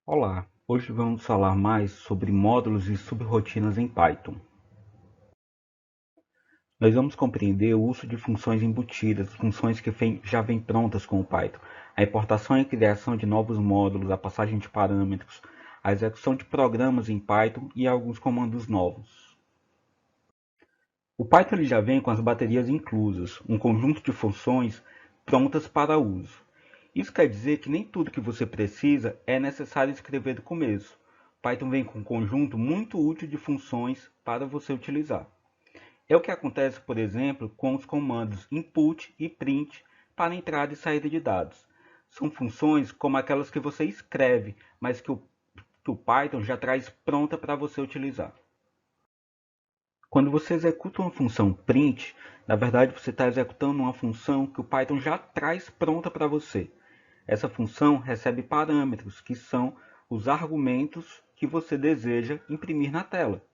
Olá, hoje vamos falar mais sobre módulos e subrrotinas em Python. Nós vamos compreender o uso de funções embutidas, funções que já vêm prontas com o Python, a importação e criação de novos módulos, a passagem de parâmetros, a execução de programas em Python e alguns comandos novos. O Python já vem com as baterias inclusas, um conjunto de funções prontas para uso. Isso quer dizer que nem tudo que você precisa é necessário escrever do começo. Python vem com um conjunto muito útil de funções para você utilizar. É o que acontece, por exemplo, com os comandos input e print para entrada e saída de dados. São funções como aquelas que você escreve, mas que o Python já traz pronta para você utilizar. Quando você executa uma função print, na verdade você está executando uma função que o Python já traz pronta para você. Essa função recebe parâmetros, que são os argumentos que você deseja imprimir na tela.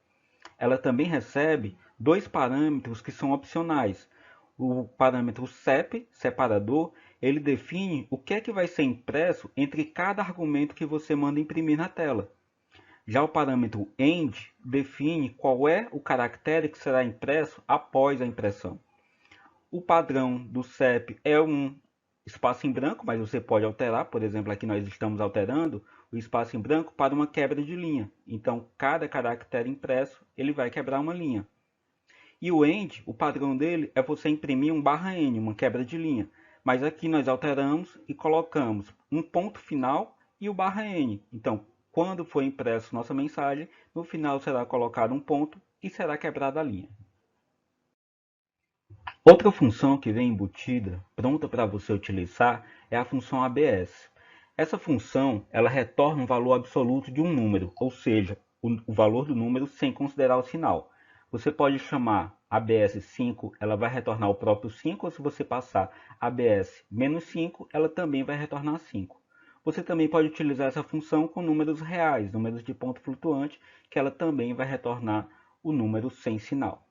Ela também recebe dois parâmetros que são opcionais. O parâmetro sep, separador, ele define o que é que vai ser impresso entre cada argumento que você manda imprimir na tela. Já o parâmetro end define qual é o caractere que será impresso após a impressão. O padrão do CEP é um espaço em branco, mas você pode alterar. Por exemplo, aqui nós estamos alterando o espaço em branco para uma quebra de linha. Então, cada caractere impresso, ele vai quebrar uma linha. E o end, o padrão dele é você imprimir um /n, uma quebra de linha. Mas aqui nós alteramos e colocamos um ponto final e o /n. Então, quando for impresso nossa mensagem, no final será colocado um ponto e será quebrada a linha. Outra função que vem embutida, pronta para você utilizar, é a função ABS. Essa função ela retorna um valor absoluto de um número, ou seja, o valor do número sem considerar o sinal. Você pode chamar ABS 5, ela vai retornar o próprio 5, ou se você passar ABS menos 5, ela também vai retornar 5. Você também pode utilizar essa função com números reais, números de ponto flutuante, que ela também vai retornar o número sem sinal.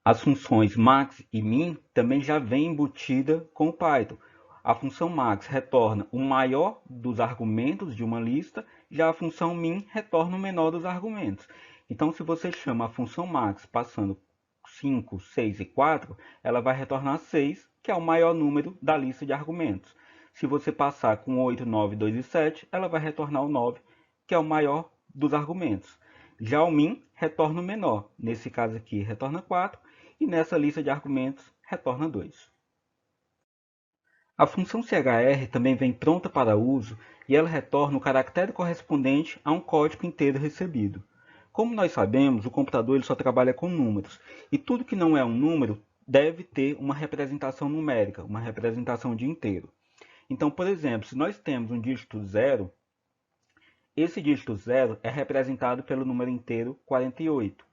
As funções max e min também já vem embutida com o Python. A função max retorna o maior dos argumentos de uma lista, já a função min retorna o menor dos argumentos. Então, se você chama a função max passando 5, 6 e 4, ela vai retornar 6, que é o maior número da lista de argumentos. Se você passar com 8, 9, 2 e 7, ela vai retornar o 9, que é o maior dos argumentos. Já o min retorna o menor. Nesse caso aqui, retorna 4 e nessa lista de argumentos retorna 2. A função CHR também vem pronta para uso e ela retorna o caractere correspondente a um código inteiro recebido. Como nós sabemos, o computador ele só trabalha com números e tudo que não é um número deve ter uma representação numérica, uma representação de inteiro. Então, por exemplo, se nós temos um dígito 0, esse dígito 0 é representado pelo número inteiro 48.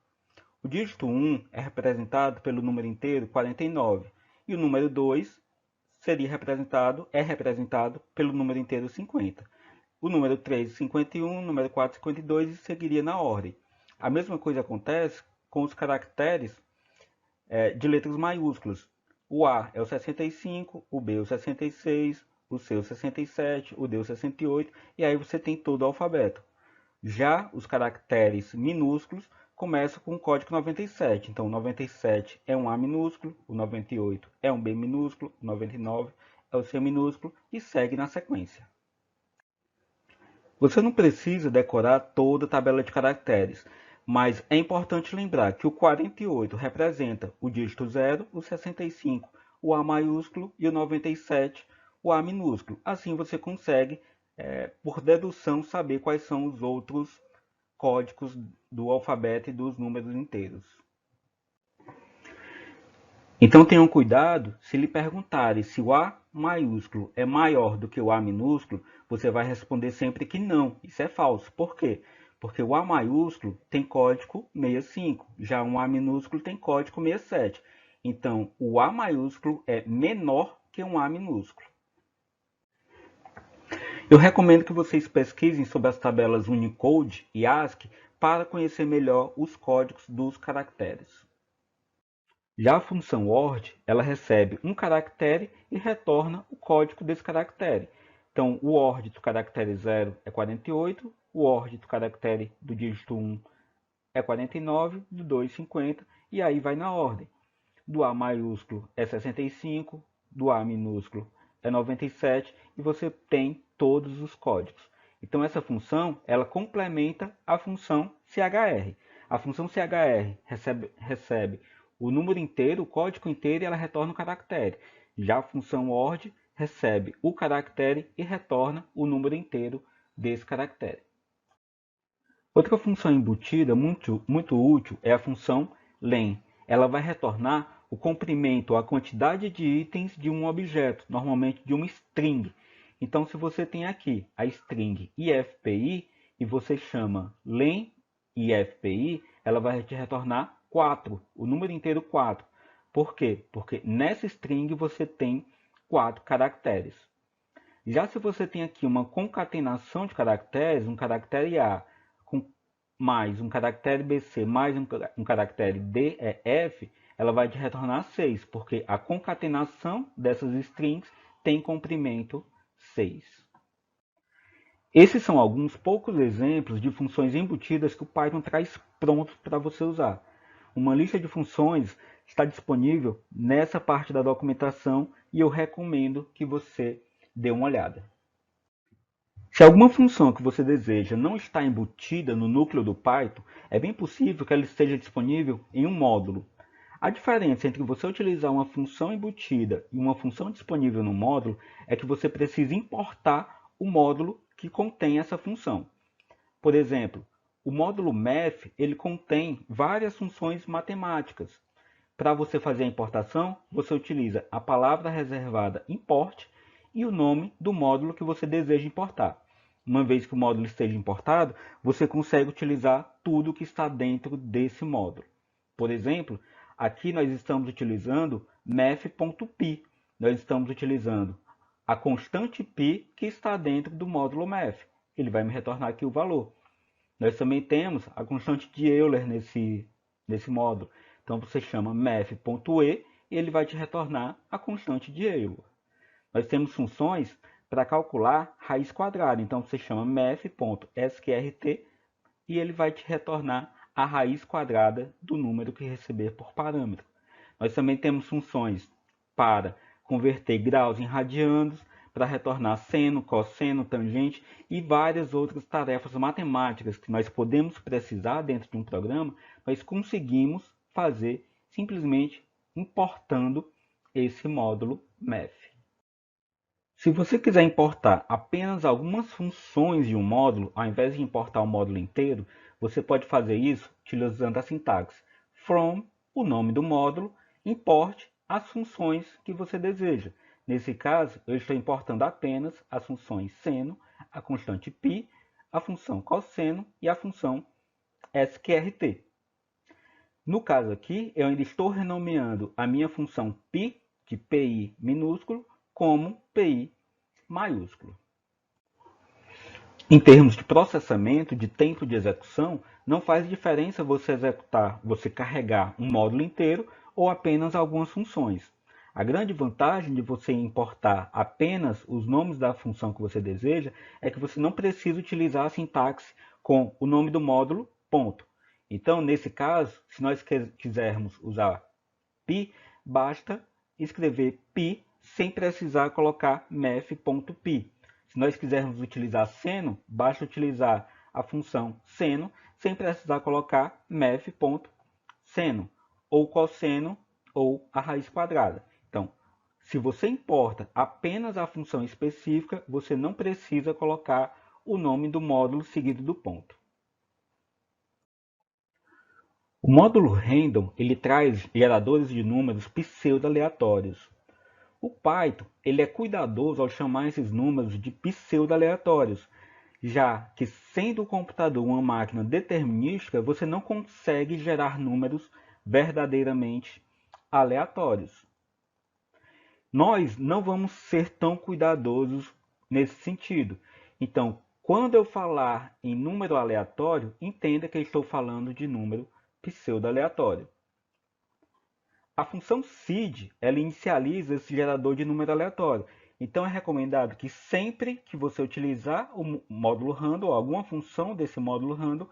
O dígito 1 é representado pelo número inteiro 49 e o número 2 é representado pelo número inteiro 50. O número 3, 51, o número 4, 52 e seguiria na ordem. A mesma coisa acontece com os caracteres de letras maiúsculas. O A é o 65, o B é o 66, o C é o 67, o D é o 68 e aí você tem todo o alfabeto. Já os caracteres minúsculos começam com o código 97. Então, o 97 é um A minúsculo, o 98 é um B minúsculo, o 99 é o C minúsculo e segue na sequência. Você não precisa decorar toda a tabela de caracteres, mas é importante lembrar que o 48 representa o dígito 0, o 65 o A maiúsculo e o 97 o A minúsculo. Assim você consegue, por dedução, saber quais são os outros códigos do alfabeto e dos números inteiros. Então tenham cuidado, se lhe perguntarem se o A maiúsculo é maior do que o A minúsculo, você vai responder sempre que não. Isso é falso. Por quê? Porque o A maiúsculo tem código 65, já um A minúsculo tem código 67. Então, o A maiúsculo é menor que um A minúsculo. Eu recomendo que vocês pesquisem sobre as tabelas Unicode e ASCII para conhecer melhor os códigos dos caracteres. Já a função word, ela recebe um caractere e retorna o código desse caractere. Então, o OR do caractere 0 é 48, o OR do caractere do dígito 1 é 49, do 2, 50, e aí vai na ordem. Do A maiúsculo é 65, do A minúsculo é 97, e você tem todos os códigos. Então, essa função, ela complementa a função CHR. A função CHR recebe o número inteiro, o código inteiro, e ela retorna o caractere. Já a função ORD recebe o caractere e retorna o número inteiro desse caractere. Outra função embutida muito útil é a função len. Ela vai retornar o comprimento, a quantidade de itens de um objeto, normalmente de uma string. Então, se você tem aqui a string IFPI e você chama len IFPI, ela vai te retornar 4, o número inteiro 4. Por quê? Porque nessa string você tem 4 caracteres. Já se você tem aqui uma concatenação de caracteres, um caractere A mais um caractere BC mais um caractere DEF, ela vai te retornar 6, porque a concatenação dessas strings tem comprimento 6. Esses são alguns poucos exemplos de funções embutidas que o Python traz prontos para você usar. Uma lista de funções está disponível nessa parte da documentação e eu recomendo que você dê uma olhada. Se alguma função que você deseja não está embutida no núcleo do Python, é bem possível que ela esteja disponível em um módulo. A diferença entre você utilizar uma função embutida e uma função disponível no módulo é que você precisa importar o módulo que contém essa função. Por exemplo, o módulo math ele contém várias funções matemáticas. Para você fazer a importação, você utiliza a palavra reservada import e o nome do módulo que você deseja importar. Uma vez que o módulo esteja importado, você consegue utilizar tudo que está dentro desse módulo. Por exemplo, aqui nós estamos utilizando math.py. Nós estamos utilizando a constante π que está dentro do módulo math. Ele vai me retornar aqui o valor. Nós também temos a constante de Euler nesse módulo. Então você chama math.e e ele vai te retornar a constante de Euler. Nós temos funções para calcular raiz quadrada. Então você chama math.sqrt e ele vai te retornar a raiz quadrada do número que receber por parâmetro. Nós também temos funções para converter graus em radianos, para retornar seno, cosseno, tangente e várias outras tarefas matemáticas que nós podemos precisar dentro de um programa, nós conseguimos fazer simplesmente importando esse módulo math. Se você quiser importar apenas algumas funções de um módulo, ao invés de importar o módulo inteiro, você pode fazer isso utilizando a sintaxe from, o nome do módulo, import as funções que você deseja. Nesse caso, eu estou importando apenas as funções seno, a constante π, a função cosseno e a função sqrt. No caso aqui, eu ainda estou renomeando a minha função π, de pi minúsculo, como pi maiúsculo. Em termos de processamento, de tempo de execução, não faz diferença você carregar um módulo inteiro ou apenas algumas funções. A grande vantagem de você importar apenas os nomes da função que você deseja é que você não precisa utilizar a sintaxe com o nome do módulo, ponto. Então, nesse caso, se nós quisermos usar π, basta escrever π sem precisar colocar math.py. Se nós quisermos utilizar seno, basta utilizar a função seno sem precisar colocar math.seno, ou cosseno, ou a raiz quadrada. Então, se você importa apenas a função específica, você não precisa colocar o nome do módulo seguido do ponto. O módulo random ele traz geradores de números pseudo-aleatórios. O Python ele é cuidadoso ao chamar esses números de pseudo-aleatórios, já que sendo o computador uma máquina determinística, você não consegue gerar números verdadeiramente aleatórios. Nós não vamos ser tão cuidadosos nesse sentido. Então, quando eu falar em número aleatório, entenda que eu estou falando de número pseudo-aleatório. A função seed ela inicializa esse gerador de número aleatório. Então é recomendado que sempre que você utilizar o módulo random, ou alguma função desse módulo random,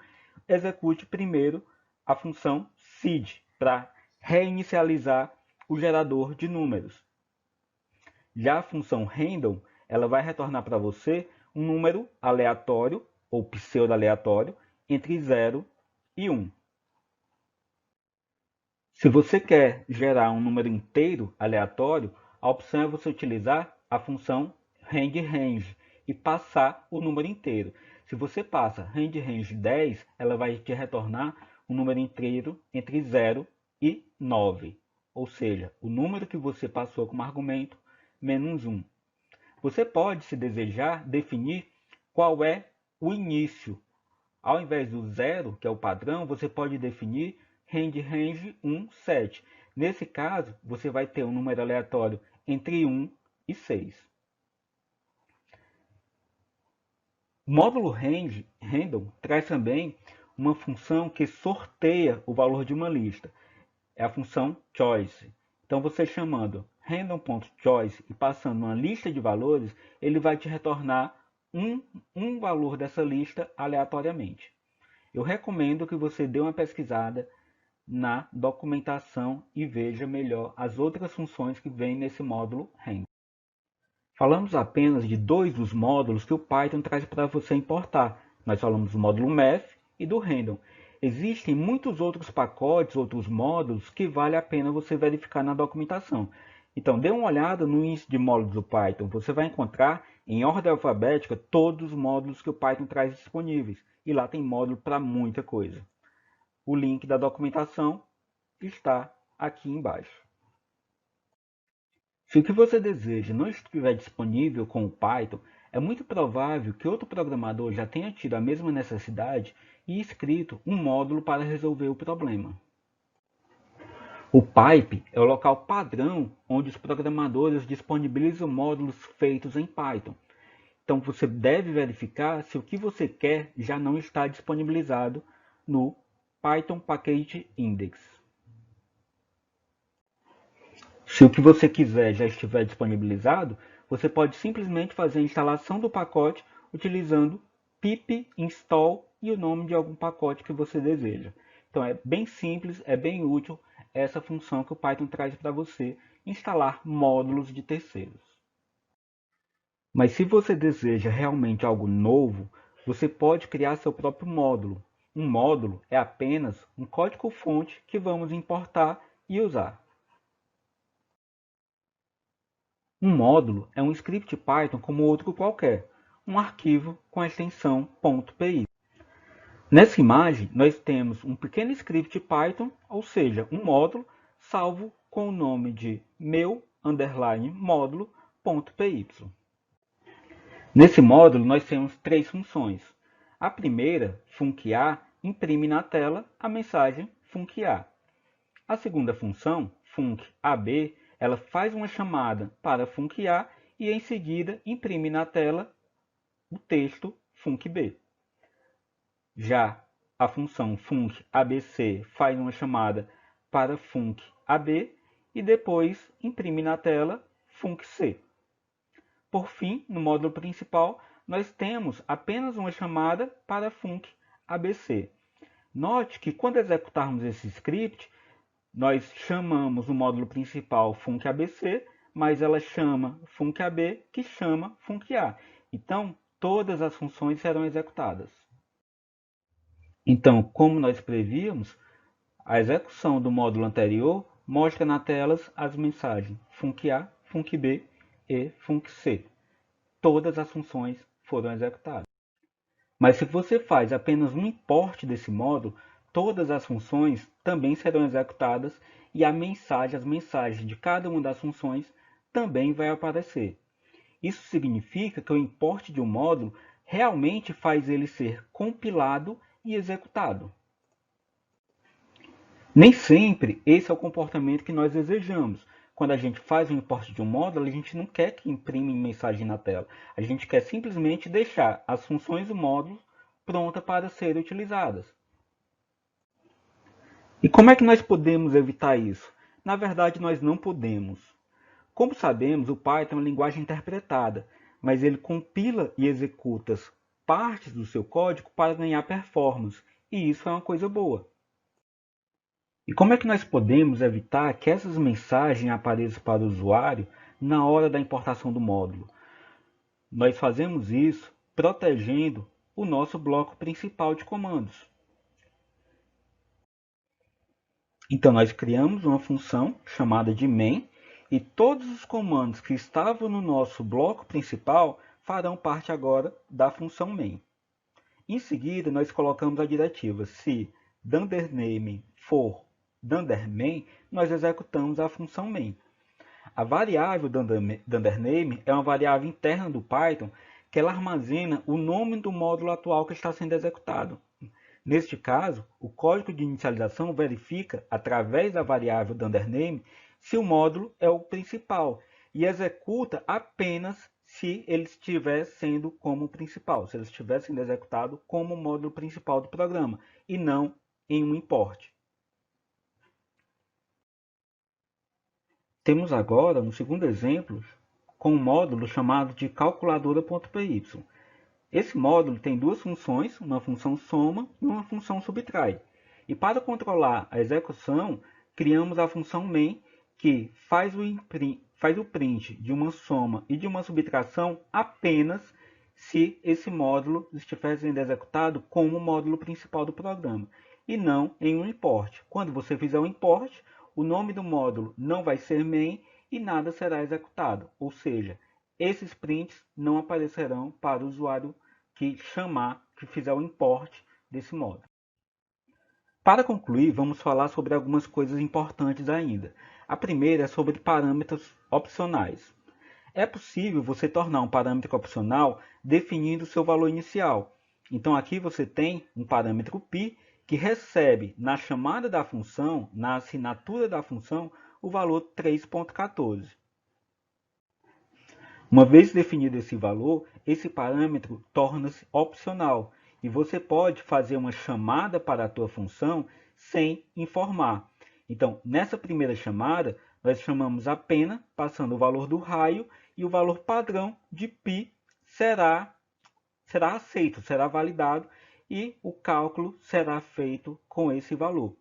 execute primeiro a função seed, para reinicializar o gerador de números. Já a função random, ela vai retornar para você um número aleatório, ou pseudo-aleatório, entre 0 e 1. Se você quer gerar um número inteiro aleatório, a opção é você utilizar a função range e passar o número inteiro. Se você passa range 10, ela vai te retornar um número inteiro entre 0 e 9, ou seja, o número que você passou como argumento menos 1. Você pode, se desejar, definir qual é o início. Ao invés do 0, que é o padrão, você pode definir range 1, 7. Nesse caso, você vai ter um número aleatório entre 1 e 6. O módulo random traz também uma função que sorteia o valor de uma lista. É a função choice. Então, você chamando random.choice e passando uma lista de valores, ele vai te retornar um valor dessa lista aleatoriamente. Eu recomendo que você dê uma pesquisada na documentação e veja melhor as outras funções que vêm nesse módulo random. Falamos apenas de dois dos módulos que o Python traz para você importar. Nós falamos do módulo math e do random. Existem muitos outros pacotes, outros módulos que vale a pena você verificar na documentação. Então, dê uma olhada no índice de módulos do Python. Você vai encontrar em ordem alfabética todos os módulos que o Python traz disponíveis. E lá tem módulo para muita coisa. O link da documentação está aqui embaixo. Se o que você deseja não estiver disponível com o Python, é muito provável que outro programador já tenha tido a mesma necessidade e escrito um módulo para resolver o problema. O Pipe é o local padrão onde os programadores disponibilizam módulos feitos em Python. Então você deve verificar se o que você quer já não está disponibilizado no Python Package Index. Se o que você quiser já estiver disponibilizado, você pode simplesmente fazer a instalação do pacote utilizando pip install e o nome de algum pacote que você deseja. Então é bem simples, é bem útil essa função que o Python traz para você instalar módulos de terceiros. Mas se você deseja realmente algo novo, você pode criar seu próprio módulo. Um módulo é apenas um código-fonte que vamos importar e usar. Um módulo é um script Python como outro qualquer, um arquivo com a extensão .py. Nessa imagem, nós temos um pequeno script Python, ou seja, um módulo, salvo com o nome de meu_módulo.py. Nesse módulo, nós temos três funções. A primeira, func_a, imprime na tela a mensagem func_a. A segunda função, func_ab, ela faz uma chamada para func_a e em seguida imprime na tela o texto func_b. Já a função func_abc faz uma chamada para func_ab e depois imprime na tela func_c. Por fim, no módulo principal, nós temos apenas uma chamada para func_abc. Note que quando executarmos esse script, nós chamamos o módulo principal func_abc, mas ela chama func_ab, que chama func_a. Então, todas as funções serão executadas. Então, como nós prevíamos, a execução do módulo anterior mostra na tela as mensagens func_a, func_b e func_c. Todas as funções foram executadas. Mas se você faz apenas um import desse módulo, todas as funções também serão executadas e as mensagens de cada uma das funções também vai aparecer. Isso significa que o import de um módulo realmente faz ele ser compilado e executado. Nem sempre esse é o comportamento que nós desejamos. Quando a gente faz o import de um módulo, a gente não quer que imprime mensagem na tela. A gente quer simplesmente deixar as funções do módulo prontas para serem utilizadas. E como é que nós podemos evitar isso? Na verdade, nós não podemos. Como sabemos, o Python é uma linguagem interpretada, mas ele compila e executa partes do seu código para ganhar performance, e isso é uma coisa boa. E como é que nós podemos evitar que essas mensagens apareçam para o usuário na hora da importação do módulo? Nós fazemos isso protegendo o nosso bloco principal de comandos. Então, nós criamos uma função chamada de main e todos os comandos que estavam no nosso bloco principal farão parte agora da função main. Em seguida, nós colocamos a diretiva se DunderName for DunderMain, nós executamos a função main. A variável DunderName é uma variável interna do Python que ela armazena o nome do módulo atual que está sendo executado. Neste caso, o código de inicialização verifica, através da variável DunderName, se o módulo é o principal e executa apenas se ele estiver sendo como principal, se ele estiver sendo executado como o módulo principal do programa e não em um import. Temos agora um segundo exemplo com um módulo chamado de calculadora.py. Esse módulo tem duas funções, uma função soma e uma função subtrai. E para controlar a execução, criamos a função main, que faz o print de uma soma e de uma subtração apenas se esse módulo estiver sendo executado como o módulo principal do programa, e não em um import. Quando você fizer um import, o nome do módulo não vai ser main e nada será executado, ou seja, esses prints não aparecerão para o usuário que fizer o import desse módulo. Para concluir, vamos falar sobre algumas coisas importantes ainda. A primeira é sobre parâmetros opcionais. É possível você tornar um parâmetro opcional definindo o seu valor inicial. Então aqui você tem um parâmetro π que recebe na chamada da função, na assinatura da função, o valor 3.14. Uma vez definido esse valor, esse parâmetro torna-se opcional e você pode fazer uma chamada para a tua função sem informar. Então, nessa primeira chamada, nós chamamos apenas passando o valor do raio e o valor padrão de π será aceito, será validado e o cálculo será feito com esse valor.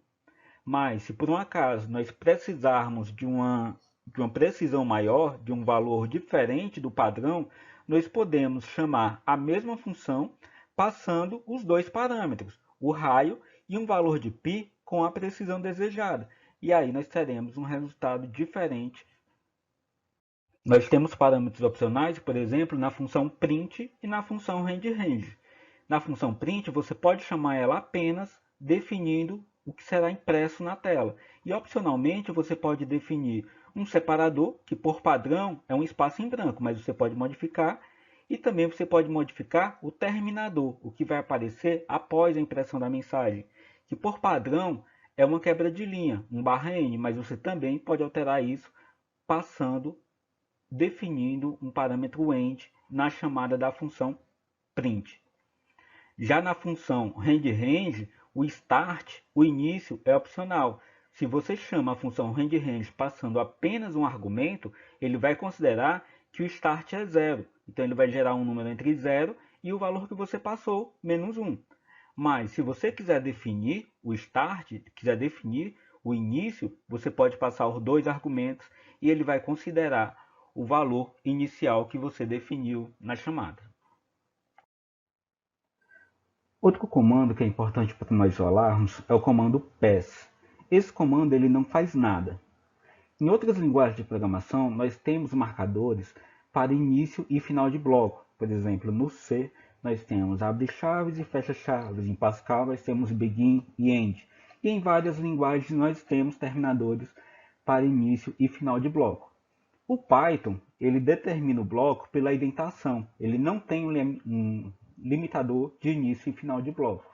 Mas, se por um acaso nós precisarmos de uma precisão maior, de um valor diferente do padrão, nós podemos chamar a mesma função passando os dois parâmetros, o raio e um valor de π com a precisão desejada. E aí nós teremos um resultado diferente. Nós temos parâmetros opcionais, por exemplo, na função print e na função range. Na função print, você pode chamar ela apenas definindo o que será impresso na tela. E opcionalmente, você pode definir um separador, que por padrão é um espaço em branco, mas você pode modificar. E também você pode modificar o terminador, o que vai aparecer após a impressão da mensagem, que por padrão é uma quebra de linha, um /n, mas você também pode alterar isso definindo um parâmetro end na chamada da função print. Já na função range, o start, o início, é opcional. Se você chama a função range passando apenas um argumento, ele vai considerar que o start é 0. Então ele vai gerar um número entre 0 e o valor que você passou, menos 1. Mas se você quiser definir o start, quiser definir o início, você pode passar os dois argumentos e ele vai considerar o valor inicial que você definiu na chamada. Outro comando que é importante para nós isolarmos é o comando pass. Esse comando ele não faz nada. Em outras linguagens de programação, nós temos marcadores para início e final de bloco. Por exemplo, no C, nós temos abre-chaves e fecha-chaves. Em Pascal, nós temos begin e end. E em várias linguagens, nós temos terminadores para início e final de bloco. O Python, ele determina o bloco pela indentação. Ele não tem um limitador de início e final de bloco.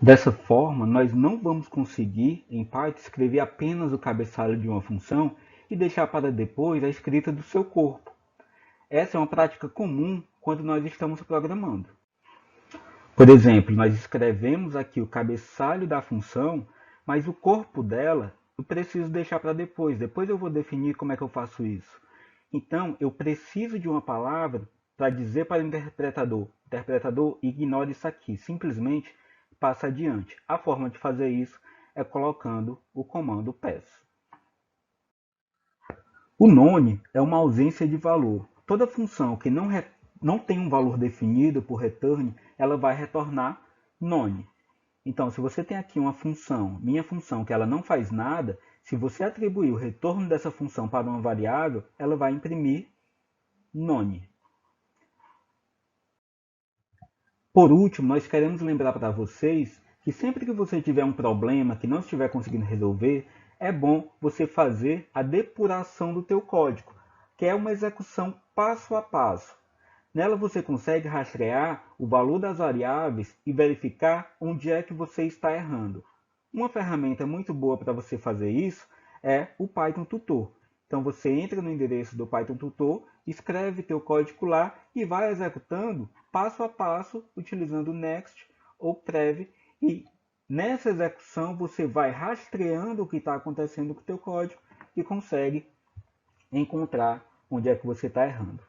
Dessa forma, nós não vamos conseguir, em Python, escrever apenas o cabeçalho de uma função e deixar para depois a escrita do seu corpo. Essa é uma prática comum quando nós estamos programando. Por exemplo, nós escrevemos aqui o cabeçalho da função, mas o corpo dela eu preciso deixar para depois. Depois eu vou definir como é que eu faço isso. Então, eu preciso de uma palavra para dizer para o interpretador: interpretador, ignore isso aqui. Simplesmente passa adiante. A forma de fazer isso é colocando o comando pass. O none é uma ausência de valor. Toda função que não tem um valor definido por return, ela vai retornar none. Então, se você tem aqui uma função, minha função, que ela não faz nada, se você atribuir o retorno dessa função para uma variável, ela vai imprimir none. Por último, nós queremos lembrar para vocês que sempre que você tiver um problema que não estiver conseguindo resolver, é bom você fazer a depuração do teu código, que é uma execução passo a passo. Nela você consegue rastrear o valor das variáveis e verificar onde é que você está errando. Uma ferramenta muito boa para você fazer isso é o Python Tutor. Então você entra no endereço do Python Tutor, escreve teu código lá e vai executando passo a passo utilizando o next ou prev, e nessa execução você vai rastreando o que está acontecendo com o teu código e consegue encontrar onde é que você está errando.